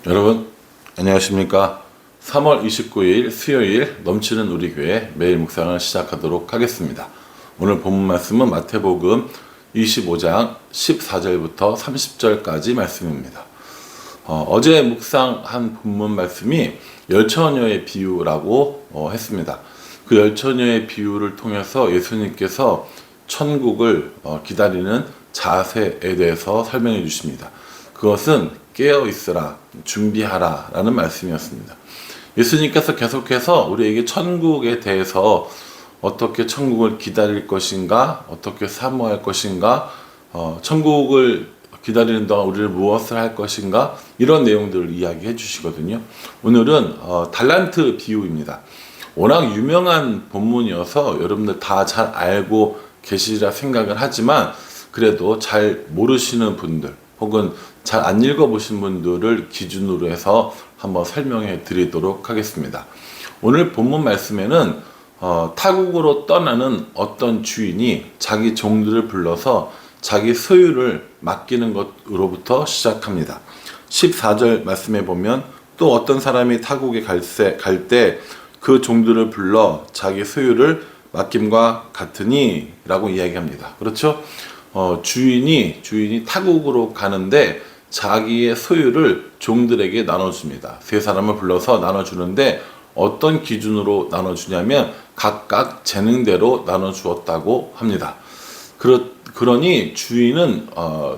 여러분 안녕하십니까. 3월 29일 수요일 넘치는 우리 교회 매일 묵상을 시작하도록 하겠습니다. 오늘 본문 말씀은 마태복음 25장 14절부터 30절까지 말씀입니다. 어제 묵상한 본문 말씀이 열처녀의 비유라고 했습니다. 그 열처녀의 비유를 통해서 예수님께서 천국을 기다리는 자세에 대해서 설명해 주십니다. 그것은 깨어 있으라, 준비하라 라는 말씀이었습니다. 예수님께서 계속해서 우리에게 천국에 대해서 어떻게 천국을 기다릴 것인가, 어떻게 사모할 것인가, 천국을 기다리는 동안 우리를 무엇을 할 것인가, 이런 내용들을 이야기해 주시거든요. 오늘은 달란트 비유입니다. 워낙 유명한 본문이어서 여러분들 다 잘 알고 계시리라 생각을 하지만 그래도 잘 모르시는 분들 혹은 잘 안 읽어보신 분들을 기준으로 해서 한번 설명해 드리도록 하겠습니다. 오늘 본문 말씀에는 타국으로 떠나는 어떤 주인이 자기 종들을 불러서 자기 소유를 맡기는 것으로부터 시작합니다. 14절 말씀에 보면 또 어떤 사람이 타국에 갈 때 그 종들을 불러 자기 소유를 맡김과 같으니 라고 이야기합니다. 그렇죠? 주인이 타국으로 가는데 자기의 소유를 종들에게 나눠줍니다. 세 사람을 불러서 나눠주는데 어떤 기준으로 나눠주냐면 각각 재능대로 나눠주었다고 합니다. 그러니 주인은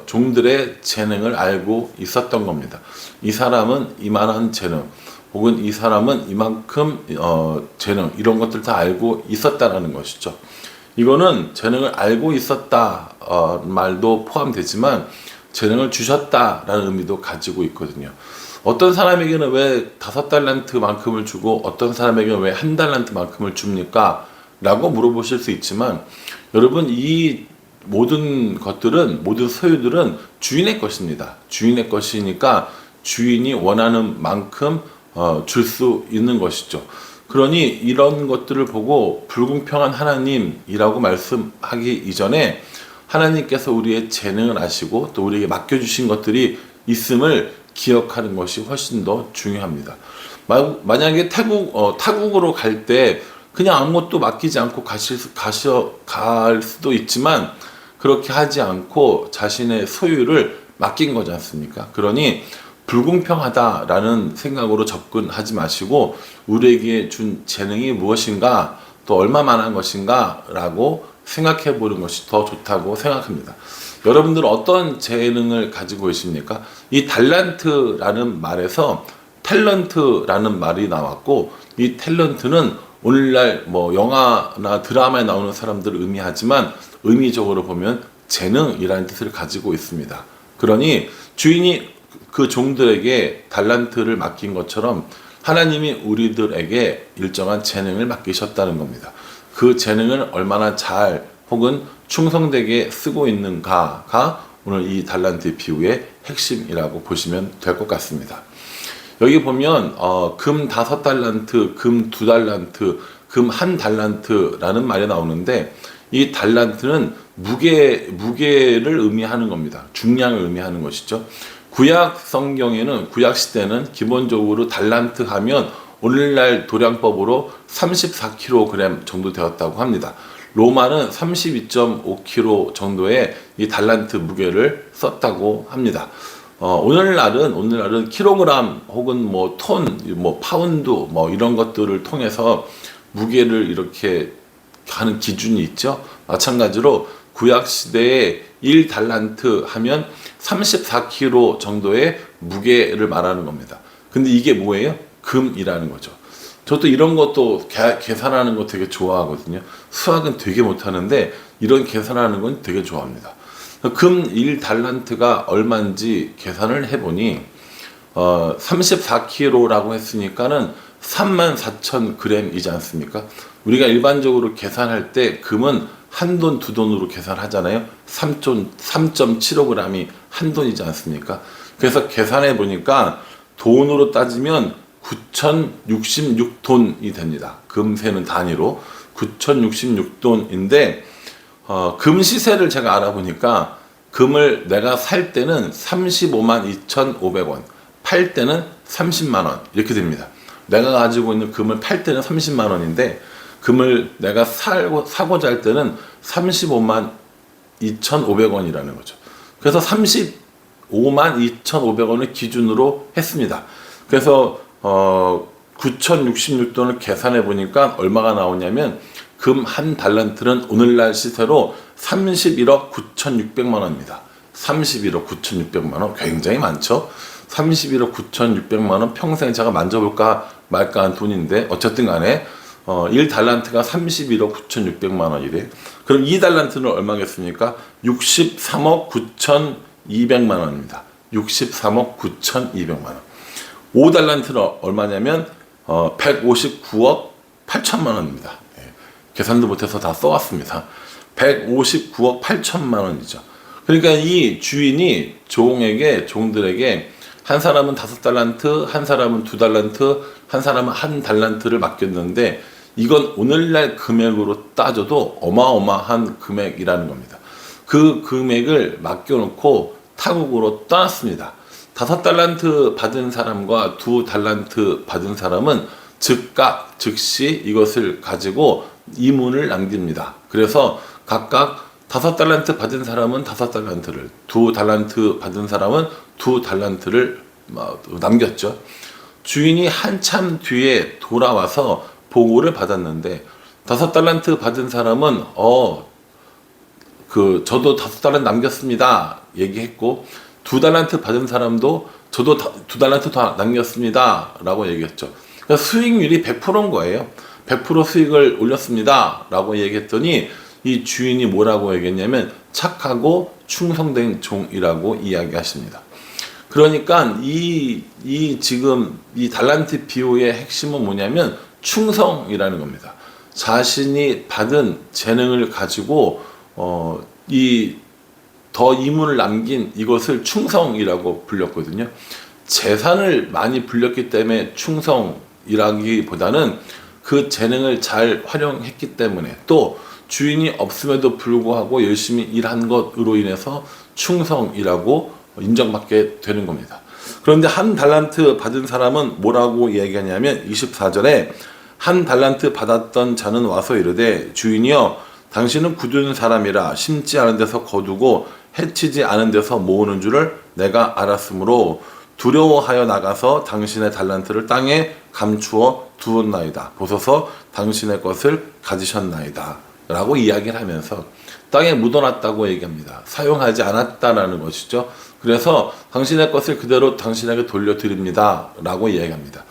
종들의 재능을 알고 있었던 겁니다. 이 사람은 이만한 재능, 혹은 이 사람은 이만큼 재능, 이런 것들 다 알고 있었다라는 것이죠. 이거는 재능을 알고 있었다 말도 포함되지만 재능을 주셨다라는 의미도 가지고 있거든요. 어떤 사람에게는 왜 5달란트만큼을 주고 어떤 사람에게는 왜 1달란트만큼을 줍니까? 라고 물어보실 수 있지만 여러분, 이 모든 것들은, 모든 소유들은 주인의 것입니다. 주인의 것이니까 주인이 원하는 만큼 줄 수 있는 것이죠. 그러니 이런 것들을 보고 불공평한 하나님이라고 말씀하기 이전에 하나님께서 우리의 재능을 아시고 또 우리에게 맡겨주신 것들이 있음을 기억하는 것이 훨씬 더 중요합니다. 만약에 타국으로 갈 때 그냥 아무것도 맡기지 않고 갈 수도 있지만 그렇게 하지 않고 자신의 소유를 맡긴 거지 않습니까? 그러니 불공평하다라는 생각으로 접근하지 마시고 우리에게 준 재능이 무엇인가, 또 얼마만한 것인가 라고 생각해 보는 것이 더 좋다고 생각합니다. 여러분들은 어떤 재능을 가지고 계십니까? 이 달란트라는 말에서 탤런트라는 말이 나왔고, 이 탤런트는 오늘날 영화나 드라마에 나오는 사람들을 의미하지만 의미적으로 보면 재능이라는 뜻을 가지고 있습니다. 그러니 주인이 그 종들에게 달란트를 맡긴 것처럼 하나님이 우리들에게 일정한 재능을 맡기셨다는 겁니다. 그 재능을 얼마나 잘 혹은 충성되게 쓰고 있는가가 오늘 이 달란트 비유의 핵심이라고 보시면 될 것 같습니다. 여기 보면 금 5달란트, 금 2달란트, 금 1달란트라는 말이 나오는데 이 달란트는 무게를 의미하는 겁니다. 중량을 의미하는 것이죠. 구약 성경에는, 구약 시대는 기본적으로 달란트 하면 오늘날 도량법으로 34kg 정도 되었다고 합니다. 로마는 32.5kg 정도의 이 달란트 무게를 썼다고 합니다. 오늘날은 킬로그램 혹은 톤, 파운드 이런 것들을 통해서 무게를 이렇게 하는 기준이 있죠. 마찬가지로 구약 시대에 1달란트 하면 34kg 정도의 무게를 말하는 겁니다. 근데 이게 뭐예요? 금이라는 거죠. 저도 이런 것도 계산하는 거 되게 좋아하거든요. 수학은 되게 못하는데 이런 계산하는 건 되게 좋아합니다. 금 1달란트가 얼마인지 계산을 해보니 34kg라고 했으니까는 34,000g이지 않습니까? 우리가 일반적으로 계산할 때 금은 한 돈, 두 돈으로 계산하잖아요. 3.75g이 한 돈이지 않습니까? 그래서 계산해 보니까 돈으로 따지면 9,066돈이 됩니다. 금 세는 단위로 9,066돈인데 금 시세를 제가 알아보니까 금을 내가 살 때는 352,500원, 팔 때는 30만 원 이렇게 됩니다. 내가 가지고 있는 금을 팔 때는 30만 원인데 금을 내가 사고자 할 때는 35만 2,500원이라는 거죠. 그래서 35만 2,500원을 기준으로 했습니다. 그래서 9,066돈을 계산해 보니까 얼마가 나오냐면 금 한 달란트는 오늘날 시세로 31억 9,600만 원입니다. 31억 9,600만 원 굉장히 많죠. 31억 9,600만 원 평생 제가 만져볼까 말까 한 돈인데 어쨌든 간에 1달란트가 31억 9,600만 원이래. 그럼 2달란트는 얼마겠습니까? 63억 9,200만 원입니다. 63억 9,200만 원. 5달란트는 얼마냐면 159억 8천만 원입니다. 예, 계산도 못해서 다 써왔습니다. 159억 8천만 원이죠. 그러니까 이 주인이 종들에게 한 사람은 5달란트, 한 사람은 2달란트, 한 사람은 1달란트를 맡겼는데 이건 오늘날 금액으로 따져도 어마어마한 금액이라는 겁니다. 그 금액을 맡겨놓고 타국으로 떠났습니다. 5달란트 받은 사람과 2달란트 받은 사람은 즉각 즉시 이것을 가지고 이문을 남깁니다. 그래서 각각 5달란트 받은 사람은 5달란트를, 2달란트 받은 사람은 2달란트를 남겼죠. 주인이 한참 뒤에 돌아와서 보고를 받았는데 5달란트 받은 사람은 저도 5달란트 남겼습니다 얘기했고 2달란트 받은 사람도 저도 2달란트 더 남겼습니다 라고 얘기했죠. 그러니까 수익률이 100%인 거예요. 100% 수익을 올렸습니다 라고 얘기했더니 이 주인이 뭐라고 얘기했냐면 착하고 충성된 종이라고 이야기하십니다. 그러니까 지금 이 달란트 비유의 핵심은 뭐냐면 충성이라는 겁니다. 자신이 받은 재능을 가지고 더 이문을 남긴 이것을 충성이라고 불렸거든요. 재산을 많이 불렸기 때문에 충성이라기보다는 그 재능을 잘 활용했기 때문에 또 주인이 없음에도 불구하고 열심히 일한 것으로 인해서 충성이라고 인정받게 되는 겁니다. 그런데 1달란트 받은 사람은 뭐라고 얘기하냐면 24절에 1달란트 받았던 자는 와서 이르되 주인이여 당신은 굳은 사람이라 심지 않은 데서 거두고 해치지 않은 데서 모으는 줄을 내가 알았으므로 두려워하여 나가서 당신의 달란트를 땅에 감추어 두었나이다. 보소서 당신의 것을 가지셨나이다. 라고 이야기를 하면서 땅에 묻어놨다고 얘기합니다. 사용하지 않았다라는 것이죠. 그래서 당신의 것을 그대로 당신에게 돌려드립니다. 라고 이야기합니다.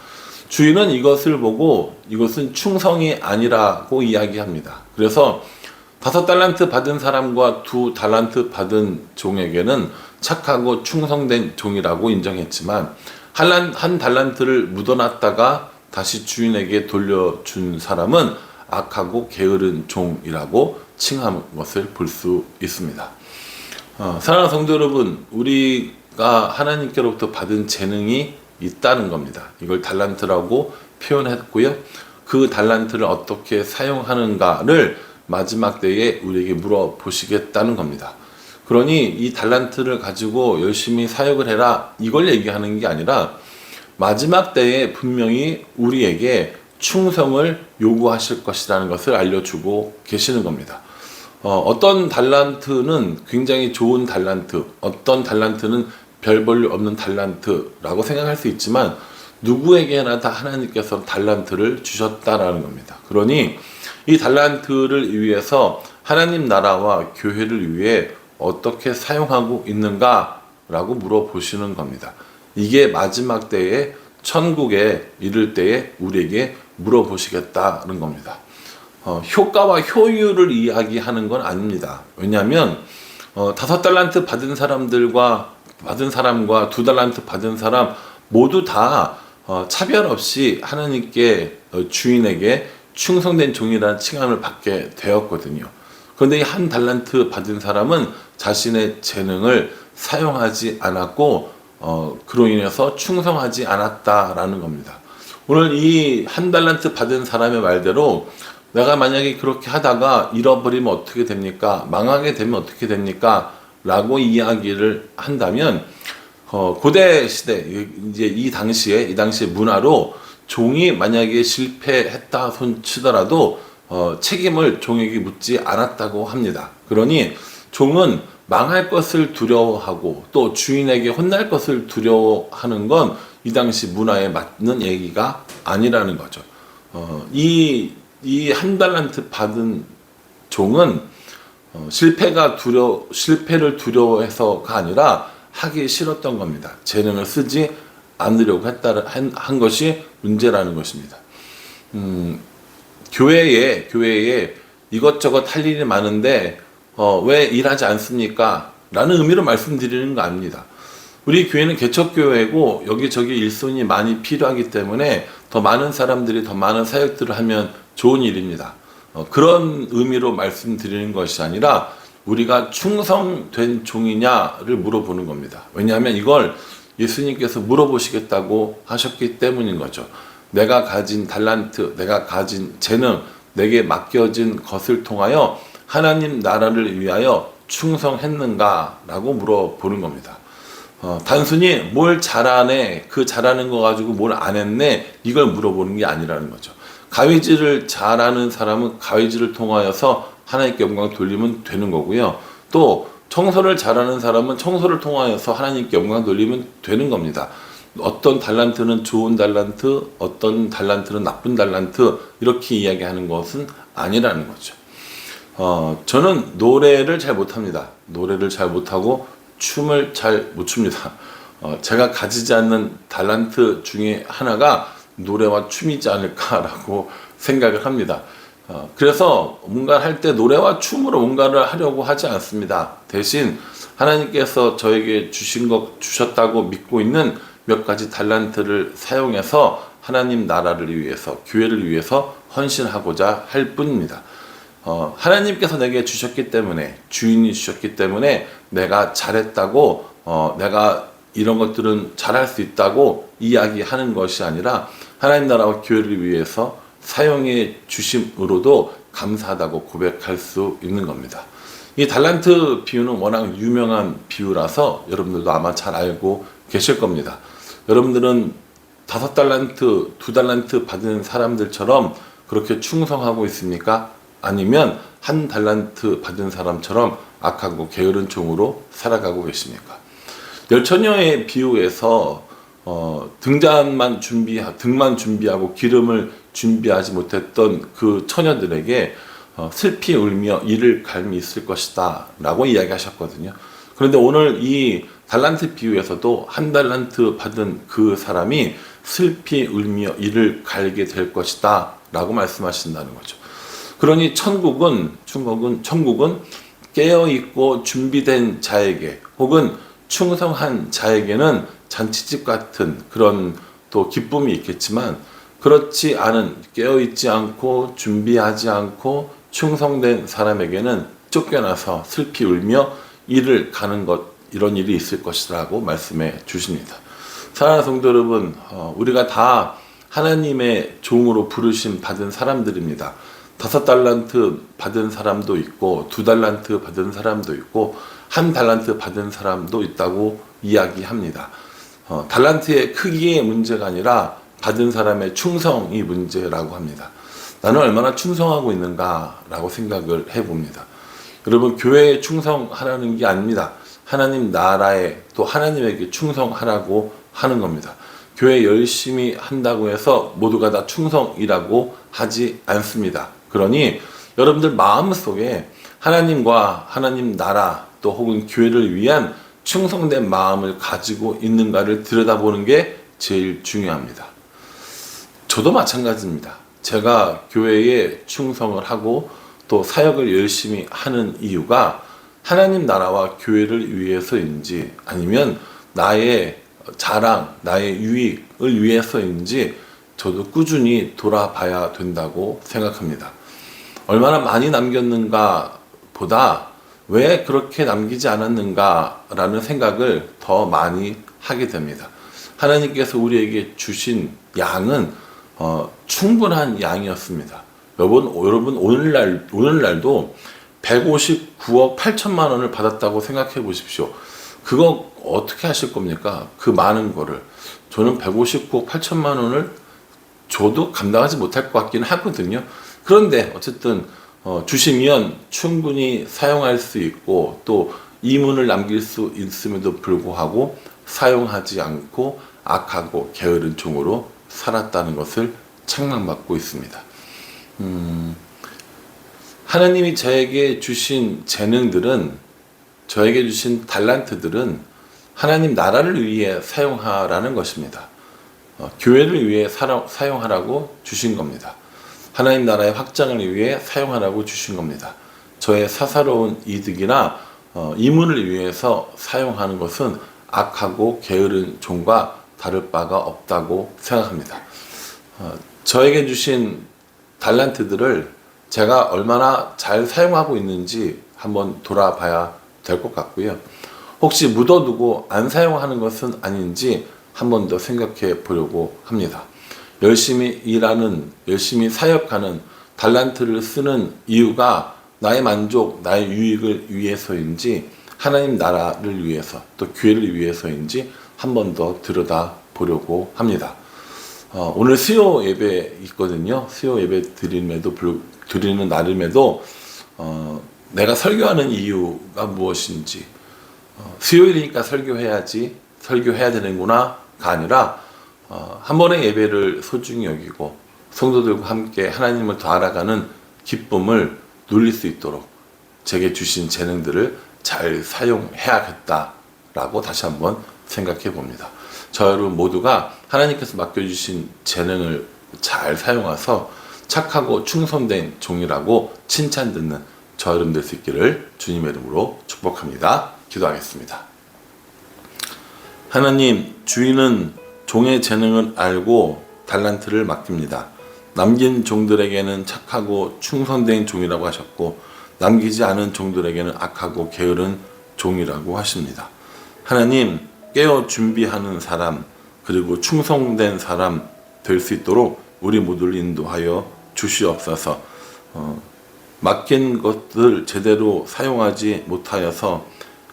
주인은 이것을 보고 이것은 충성이 아니라고 이야기합니다. 그래서 5달란트 받은 사람과 2달란트 받은 종에게는 착하고 충성된 종이라고 인정했지만 한 달란트를 묻어놨다가 다시 주인에게 돌려준 사람은 악하고 게으른 종이라고 칭한 것을 볼 수 있습니다. 사랑하는 성도 여러분, 우리가 하나님께로부터 받은 재능이 있다는 겁니다. 이걸 달란트라고 표현했고요. 그 달란트를 어떻게 사용하는가를 마지막 때에 우리에게 물어보시겠다는 겁니다. 그러니 이 달란트를 가지고 열심히 사역을 해라 이걸 얘기하는 게 아니라 마지막 때에 분명히 우리에게 충성을 요구하실 것이라는 것을 알려주고 계시는 겁니다. 어떤 달란트는 굉장히 좋은 달란트, 어떤 달란트는 별 볼일 없는 달란트라고 생각할 수 있지만 누구에게나 다 하나님께서 달란트를 주셨다라는 겁니다. 그러니 이 달란트를 위해서 하나님 나라와 교회를 위해 어떻게 사용하고 있는가라고 물어보시는 겁니다. 이게 마지막 때에 천국에 이를 때에 우리에게 물어보시겠다는 겁니다. 효과와 효율을 이야기하는 건 아닙니다. 왜냐하면 5달란트 받은 사람과 2달란트 받은 사람 모두 다 차별 없이 하나님께 주인에게 충성된 종이라는 칭함을 받게 되었거든요. 그런데 이 1달란트 받은 사람은 자신의 재능을 사용하지 않았고 그로 인해서 충성하지 않았다라는 겁니다. 오늘 이 1달란트 받은 사람의 말대로 내가 만약에 그렇게 하다가 잃어버리면 어떻게 됩니까? 망하게 되면 어떻게 됩니까? 라고 이야기를 한다면 고대 시대 이제 이 당시에 문화로 종이 만약에 실패했다 손치더라도 책임을 종에게 묻지 않았다고 합니다. 그러니 종은 망할 것을 두려워하고 또 주인에게 혼날 것을 두려워하는 건 이 당시 문화에 맞는 얘기가 아니라는 거죠. 이 한 달란트 받은 종은 실패를 두려워해서가 아니라 하기 싫었던 겁니다. 재능을 쓰지 않으려고 한 것이 문제라는 것입니다. 교회에 이것저것 할 일이 많은데 왜 일하지 않습니까? 라는 의미로 말씀드리는 거 아닙니다. 우리 교회는 개척교회고 여기저기 일손이 많이 필요하기 때문에 더 많은 사람들이 더 많은 사역들을 하면 좋은 일입니다. 그런 의미로 말씀드리는 것이 아니라 우리가 충성된 종이냐를 물어보는 겁니다. 왜냐하면 이걸 예수님께서 물어보시겠다고 하셨기 때문인 거죠. 내가 가진 달란트, 내가 가진 재능, 내게 맡겨진 것을 통하여 하나님 나라를 위하여 충성했는가라고 물어보는 겁니다. 단순히 뭘 잘하네, 그 잘하는 거 가지고 뭘 안 했네, 이걸 물어보는 게 아니라는 거죠. 가위질을 잘하는 사람은 가위질을 통하여서 하나님께 영광 돌리면 되는 거고요. 또 청소를 잘하는 사람은 청소를 통하여서 하나님께 영광 돌리면 되는 겁니다. 어떤 달란트는 좋은 달란트, 어떤 달란트는 나쁜 달란트, 이렇게 이야기하는 것은 아니라는 거죠. 저는 노래를 잘 못합니다. 노래를 잘 못하고 춤을 잘 못 춥니다. 제가 가지지 않는 달란트 중에 하나가 노래와 춤이지 않을까라고 생각을 합니다. 그래서 뭔가를 할 때 노래와 춤으로 뭔가를 하려고 하지 않습니다. 대신 하나님께서 저에게 주셨다고 믿고 있는 몇 가지 달란트를 사용해서 하나님 나라를 위해서, 교회를 위해서 헌신하고자 할 뿐입니다. 하나님께서 내게 주셨기 때문에, 주인이 주셨기 때문에 내가 잘했다고, 내가 이런 것들은 잘할 수 있다고 이야기하는 것이 아니라 하나님 나라와 교회를 위해서 사용해 주심으로도 감사하다고 고백할 수 있는 겁니다. 이 달란트 비유는 워낙 유명한 비유라서 여러분들도 아마 잘 알고 계실 겁니다. 여러분들은 5달란트, 2달란트 받은 사람들처럼 그렇게 충성하고 있습니까? 아니면 1달란트 받은 사람처럼 악하고 게으른 종으로 살아가고 계십니까? 열처녀의 비유에서 등만 준비하고 기름을 준비하지 못했던 그 처녀들에게 슬피 울며 이를 갈미 있을 것이다 라고 이야기하셨거든요. 그런데 오늘 이 달란트 비유에서도 1달란트 받은 그 사람이 슬피 울며 이를 갈게 될 것이다 라고 말씀하신다는 거죠. 그러니 천국은 깨어있고 준비된 자에게 혹은 충성한 자에게는 잔치집 같은 그런 또 기쁨이 있겠지만, 그렇지 않은, 깨어있지 않고 준비하지 않고 충성된 사람에게는 쫓겨나서 슬피 울며 이를 가는 것, 이런 일이 있을 것이라고 말씀해 주십니다. 사랑하는 성도 여러분, 우리가 다 하나님의 종으로 부르심 받은 사람들입니다. 5달란트 받은 사람도 있고 2달란트 받은 사람도 있고 1달란트 받은 사람도 있다고 이야기합니다. 달란트의 크기의 문제가 아니라 받은 사람의 충성이 문제라고 합니다. 나는 얼마나 충성하고 있는가라고 생각을 해봅니다. 여러분, 교회에 충성하라는 게 아닙니다. 하나님 나라에, 또 하나님에게 충성하라고 하는 겁니다. 교회 열심히 한다고 해서 모두가 다 충성이라고 하지 않습니다. 그러니 여러분들 마음속에 하나님과 하나님 나라 또 혹은 교회를 위한 충성된 마음을 가지고 있는가를 들여다보는 게 제일 중요합니다. 저도 마찬가지입니다. 제가 교회에 충성을 하고 또 사역을 열심히 하는 이유가 하나님 나라와 교회를 위해서인지 아니면 나의 자랑, 나의 유익을 위해서인지 저도 꾸준히 돌아봐야 된다고 생각합니다. 얼마나 많이 남겼는가 보다 왜 그렇게 남기지 않았는가라는 생각을 더 많이 하게 됩니다. 하나님께서 우리에게 주신 양은 충분한 양이었습니다. 여러분 오늘날도 159억 8천만 원을 받았다고 생각해 보십시오. 그거 어떻게 하실 겁니까? 그 많은 거를. 저는 159억 8천만 원을 줘도 감당하지 못할 것 같기는 하거든요. 그런데 어쨌든 주시면 충분히 사용할 수 있고 또 이문을 남길 수 있음에도 불구하고 사용하지 않고 악하고 게으른 종으로 살았다는 것을 책망받고 있습니다. 하나님이 저에게 주신 재능들은, 저에게 주신 달란트들은 하나님 나라를 위해 사용하라는 것입니다. 교회를 위해 사용하라고 주신 겁니다. 하나님 나라의 확장을 위해 사용하라고 주신 겁니다. 저의 사사로운 이득이나 이문을 위해서 사용하는 것은 악하고 게으른 종과 다를 바가 없다고 생각합니다. 저에게 주신 달란트들을 제가 얼마나 잘 사용하고 있는지 한번 돌아봐야 될 것 같고요. 혹시 묻어두고 안 사용하는 것은 아닌지 한 번 더 생각해 보려고 합니다. 열심히 일하는, 열심히 사역하는, 달란트를 쓰는 이유가 나의 만족, 나의 유익을 위해서인지 하나님 나라를 위해서 또 교회를 위해서인지 한 번 더 들여다 보려고 합니다. 오늘 수요 예배 있거든요. 수요 예배 드리는 날임에도 내가 설교하는 이유가 무엇인지, 수요일이니까 설교해야지, 설교해야 되는구나가 아니라 한 번의 예배를 소중히 여기고 성도들과 함께 하나님을 더 알아가는 기쁨을 누릴 수 있도록 제게 주신 재능들을 잘 사용해야겠다라고 다시 한번 생각해 봅니다. 저 여러분 모두가 하나님께서 맡겨주신 재능을 잘 사용해서 착하고 충성된 종이라고 칭찬 듣는 저 여러분 될 수 있기를 주님의 이름으로 축복합니다. 기도하겠습니다. 하나님, 주인은 종의 재능을 알고 달란트를 맡깁니다. 남긴 종들에게는 착하고 충성된 종이라고 하셨고 남기지 않은 종들에게는 악하고 게으른 종이라고 하십니다. 하나님, 깨어 준비하는 사람 그리고 충성된 사람 될 수 있도록 우리 모두를 인도하여 주시옵소서. 맡긴 것들 제대로 사용하지 못하여서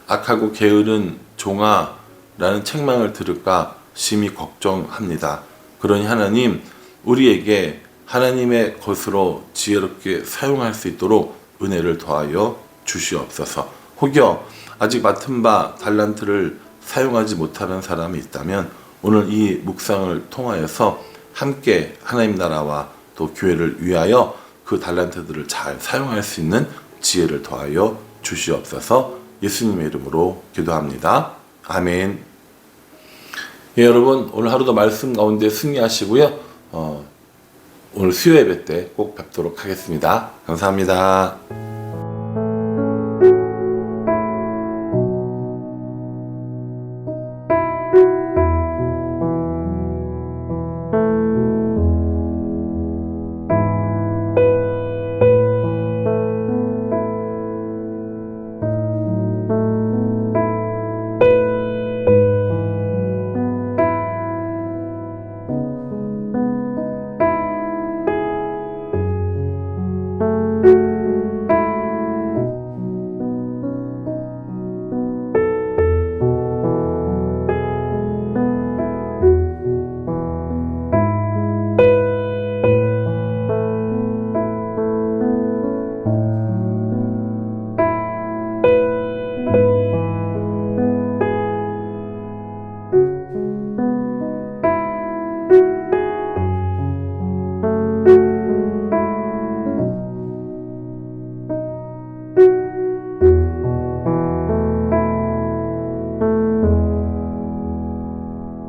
악하고 게으른 종아라는 책망을 들을까 심히 걱정합니다. 그러니 하나님, 우리에게 하나님의 것으로 지혜롭게 사용할 수 있도록 은혜를 더하여 주시옵소서. 혹여 아직 맡은 바 달란트를 사용하지 못하는 사람이 있다면 오늘 이 묵상을 통하여서 함께 하나님 나라와 또 교회를 위하여 그 달란트들을 잘 사용할 수 있는 지혜를 더하여 주시옵소서. 예수님의 이름으로 기도합니다. 아멘. 예, 여러분 오늘 하루도 말씀 가운데 승리하시고요. 오늘 수요 예배 때 꼭 뵙도록 하겠습니다. 감사합니다.